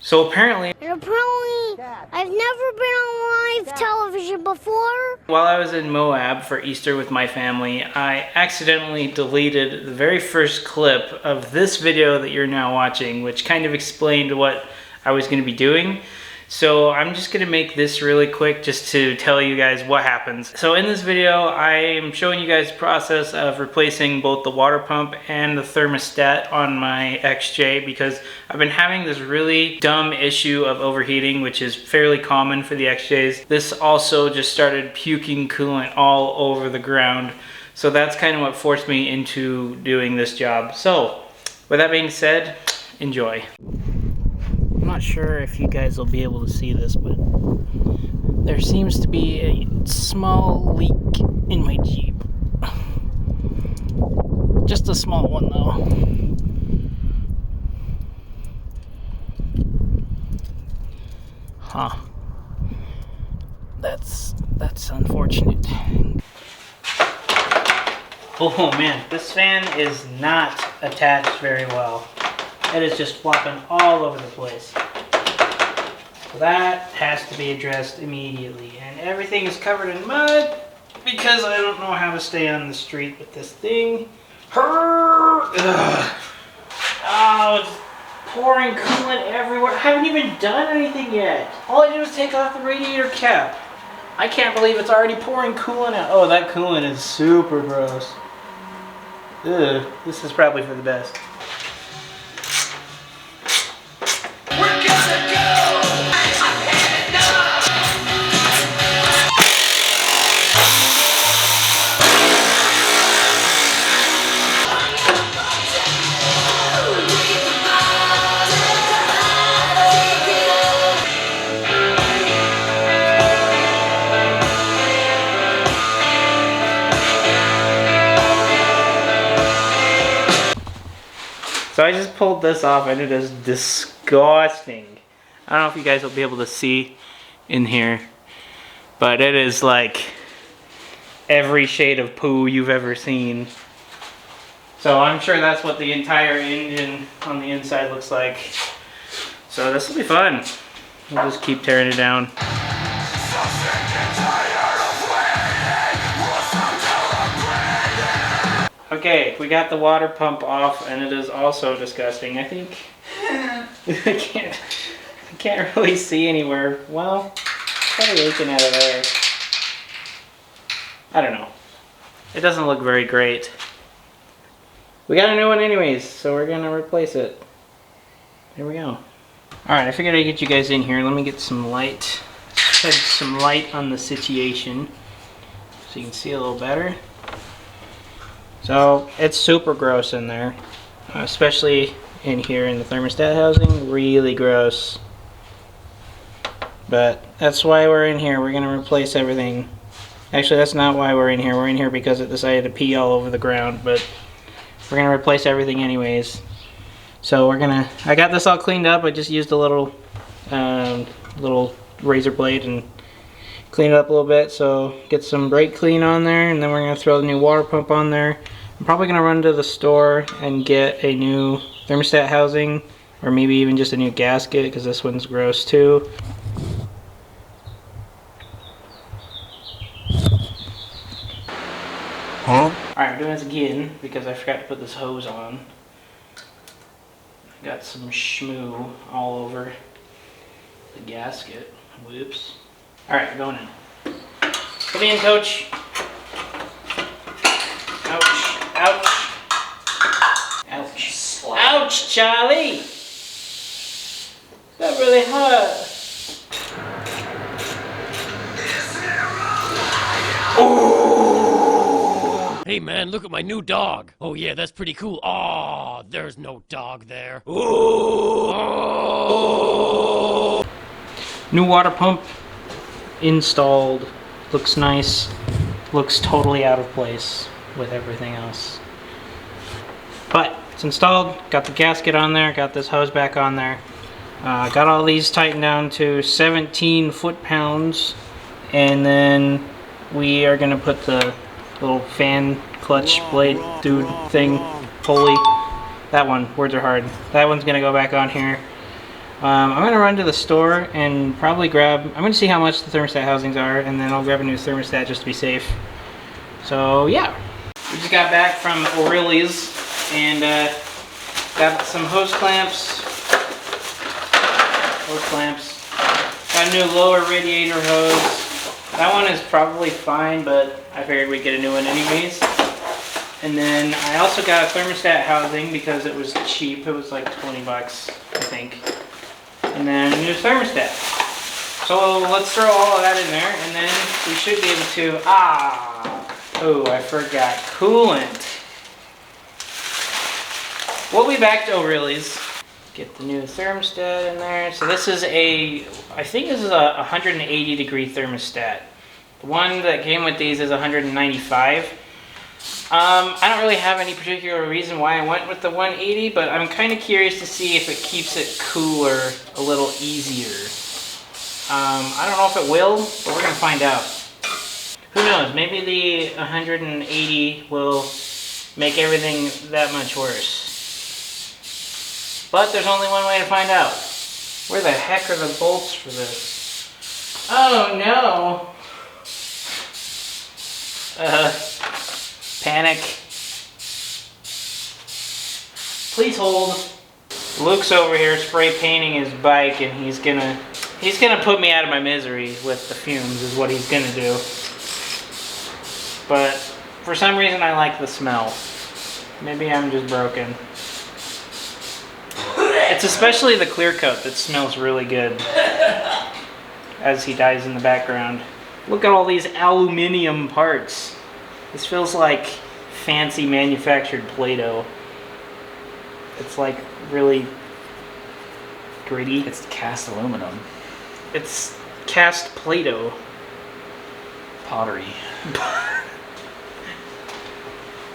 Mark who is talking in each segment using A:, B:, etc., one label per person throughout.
A: So apparently,
B: I've never been on live television before.
A: while I was in Moab for Easter with my family, I accidentally deleted the very first clip of this video that you're now watching, which kind of explained what I was going to be doing. So I'm just going to make this really quick just to tell you guys what happens. So in this video, I am showing you guys the process of replacing both the water pump and the thermostat on my XJ, because I've been having this really dumb issue of overheating, which is fairly common for the XJs. This also just started puking coolant all over the ground. So that's kind of what forced me into doing this job. So with that being said, enjoy. I'm not sure if you guys will be able to see this, but there seems to be a small leak in my Jeep. Just a small one though. Huh. That's unfortunate. Oh man, this fan is not attached very well. It is just flopping all over the place. So that has to be addressed immediately. And everything is covered in mud because I don't know how to stay on the street with this thing. Oh, it's pouring coolant everywhere. I haven't even done anything yet. All I did was take off the radiator cap. I can't believe it's already pouring coolant out. Oh, that coolant is super gross. Ugh, this is probably for the best. So I just pulled this off and it is disgusting. I don't know if you guys will be able to see in here, but it is like every shade of poo you've ever seen. So I'm sure that's what the entire engine on the inside looks like. So this will be fun. We'll just keep tearing it down. Okay, we got the water pump off, and it is also disgusting. I think I can't really see anywhere. Well, it's probably leaking out of there. I don't know. It doesn't look very great. We got a new one anyways, so we're gonna replace it. Here we go. Alright, I figured I'd get you guys in here. Let me get some light. Shed some light on the situation so you can see a little better. So it's super gross in there, especially in here in the thermostat housing. Really gross. But that's why we're in here. We're gonna replace everything. Actually, that's not why we're in here. We're in here because it decided to pee all over the ground, but we're gonna replace everything anyways. So I got this all cleaned up. I just used a little razor blade and clean it up a little bit. So get some brake clean on there, and then we're gonna throw the new water pump on there. I'm probably gonna run to the store and get a new thermostat housing, or maybe even just a new gasket, because this one's gross too. Huh? Alright, we're doing this again because I forgot to put this hose on. Got some schmoo all over the gasket. Whoops. Alright, going in. Come in, coach. Ouch. Ouch. Ouch. Ouch, Charlie! That really hurt.
C: Ooh. Hey man, look at my new dog. Oh yeah, that's pretty cool. Oh, there's no dog there. Ooh. Oh.
A: New water pump installed. Looks nice. Looks totally out of place with everything else. But it's installed. Got the gasket on there. Got this hose back on there. Got all these tightened down to 17 foot-pounds. And then we are going to put the little fan clutch blade dude thing, pulley. That one, words are hard. That one's going to go back on here. I'm gonna run to the store and probably grab, I'm gonna see how much the thermostat housings are, and then I'll grab a new thermostat just to be safe. So yeah, we just got back from O'Reilly's and got some hose clamps. Got a new lower radiator hose. That one is probably fine, but I figured we'd get a new one anyways. And then I also got a thermostat housing because it was cheap. It was like 20 bucks, I think. And then a new thermostat. So let's throw all of that in there, and then we should be able to, oh, I forgot coolant. We'll be back to O'Reilly's. Get the new thermostat in there. So this is I think this is a 180 degree thermostat. The one that came with these is 195. I don't really have any particular reason why I went with the 180, but I'm kind of curious to see if it keeps it cooler a little easier. I don't know if it will, but we're gonna find out. Who knows, maybe the 180 will make everything that much worse. But there's only one way to find out. Where the heck are the bolts for this? Oh no! Panic. Please hold. Luke's over here spray painting his bike, and he's gonna put me out of my misery with the fumes is what he's gonna do. But for some reason I like the smell. Maybe I'm just broken. It's especially the clear coat that smells really good as he dies in the background. Look at all these aluminum parts. This feels like fancy manufactured Play-Doh. It's like really gritty.
D: It's cast aluminum.
A: It's cast Play-Doh.
D: Pottery.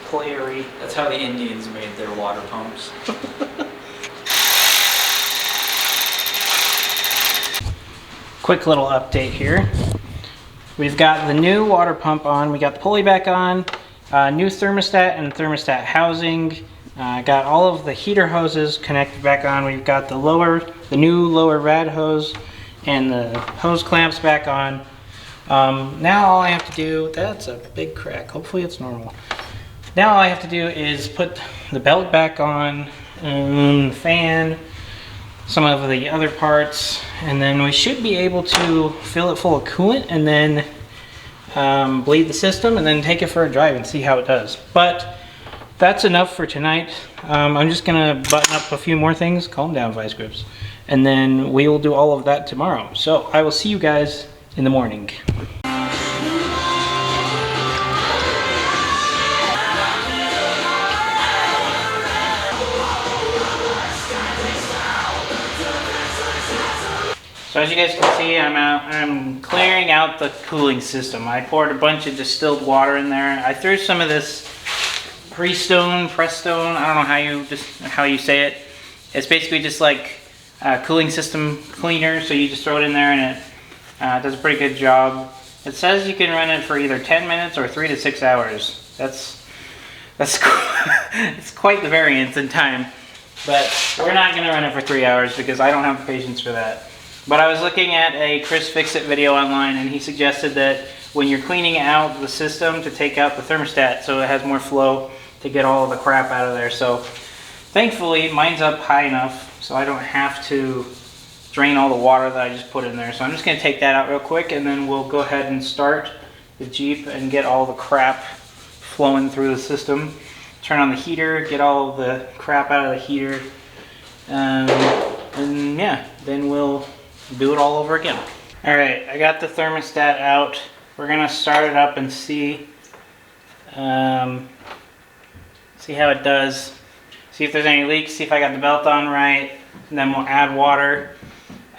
A: Playery.
D: That's how the Indians made their water pumps.
A: Quick little update here. We've got the new water pump on, we got the pulley back on, new thermostat and thermostat housing, got all of the heater hoses connected back on. We've got the new lower rad hose and the hose clamps back on. Now all I have to do, that's a big crack, hopefully it's normal. Now all I have to do is put the belt back on, the fan, some of the other parts, and then we should be able to fill it full of coolant and then bleed the system and then take it for a drive and see how it does. But that's enough for tonight. I'm just gonna button up a few more things, calm down vice grips, and then we will do all of that tomorrow. So I will see you guys in the morning. So as you guys can see, I'm clearing out the cooling system. I poured a bunch of distilled water in there. I threw some of this Prestone, I don't know how you say it. It's basically just like a cooling system cleaner, so you just throw it in there and it does a pretty good job. It says you can run it for either 10 minutes or 3 to 6 hours. That's it's quite the variance in time. But we're not gonna run it for 3 hours because I don't have the patience for that. But I was looking at a Chris Fix-It video online, and he suggested that when you're cleaning out the system to take out the thermostat so it has more flow to get all the crap out of there. So thankfully mine's up high enough so I don't have to drain all the water that I just put in there. So I'm just going to take that out real quick, and then we'll go ahead and start the Jeep and get all the crap flowing through the system. Turn on the heater, get all the crap out of the heater, and yeah, then we'll do it all over again. All right, I got the thermostat out. We're gonna start it up and see how it does. See if there's any leaks, see if I got the belt on right, and then we'll add water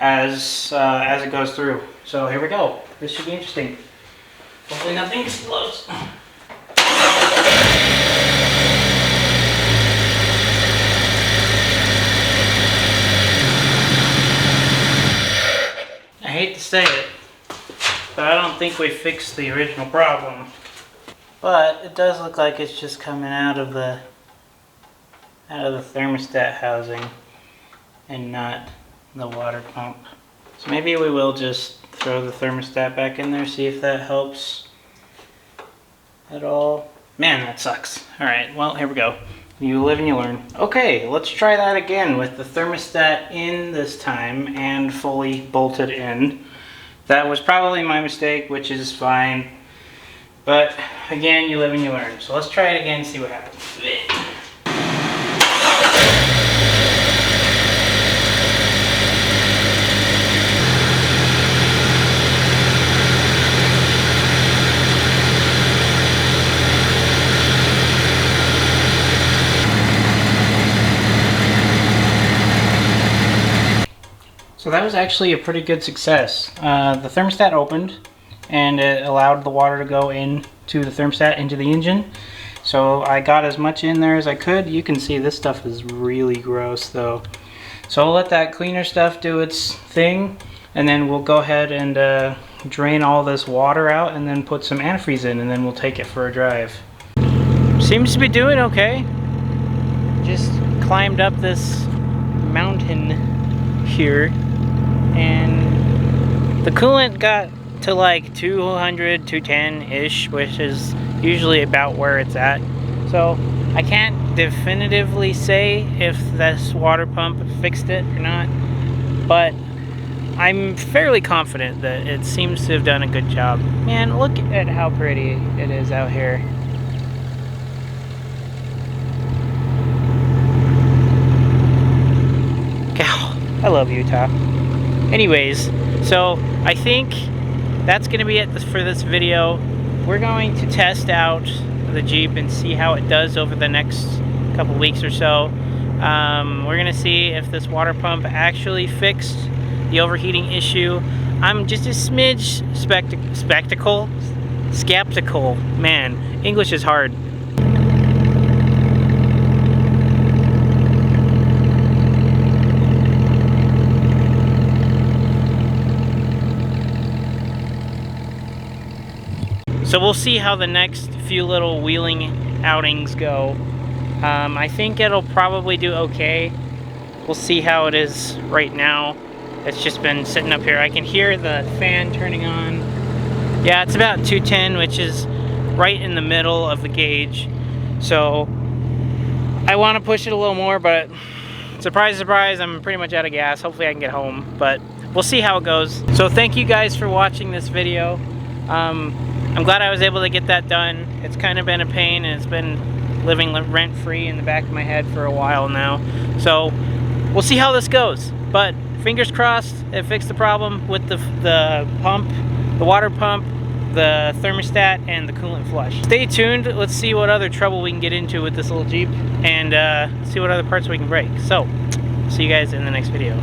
A: as it goes through. So here we go. This should be interesting. Hopefully nothing explodes. I hate to say it, but I don't think we fixed the original problem. But it does look like it's just coming out of the thermostat housing and not the water pump. So maybe we will just throw the thermostat back in there, see if that helps at all. Man, that sucks. Alright, well, here we go. You live and you learn. Okay, let's try that again with the thermostat in this time and fully bolted in. That was probably my mistake, which is fine. But again, you live and you learn. So let's try it again and see what happens. So that was actually a pretty good success. The thermostat opened and it allowed the water to go into the thermostat, into the engine. So I got as much in there as I could. You can see this stuff is really gross though. So I'll let that cleaner stuff do its thing, and then we'll go ahead and drain all this water out and then put some antifreeze in, and then we'll take it for a drive. Seems to be doing okay. Just climbed up this mountain here, and the coolant got to like 200, 210-ish, which is usually about where it's at. So I can't definitively say if this water pump fixed it or not, but I'm fairly confident that it seems to have done a good job. Man, look at how pretty it is out here. God, I love Utah. Anyways, so I think that's going to be it for this video. We're going to test out the Jeep and see how it does over the next couple weeks or so. We're going to see if this water pump actually fixed the overheating issue. I'm just a smidge skeptical. Man, English is hard. So we'll see how the next few little wheeling outings go. I think it'll probably do okay. We'll see how it is right now. It's just been sitting up here. I can hear the fan turning on. Yeah, it's about 210, which is right in the middle of the gauge. So I want to push it a little more, but surprise, surprise, I'm pretty much out of gas. Hopefully I can get home, but we'll see how it goes. So thank you guys for watching this video. I'm glad I was able to get that done. It's kind of been a pain, and it's been living rent-free in the back of my head for a while now. So we'll see how this goes. But fingers crossed it fixed the problem with the pump, the water pump, the thermostat, and the coolant flush. Stay tuned. Let's see what other trouble we can get into with this little Jeep, and see what other parts we can break. So see you guys in the next video.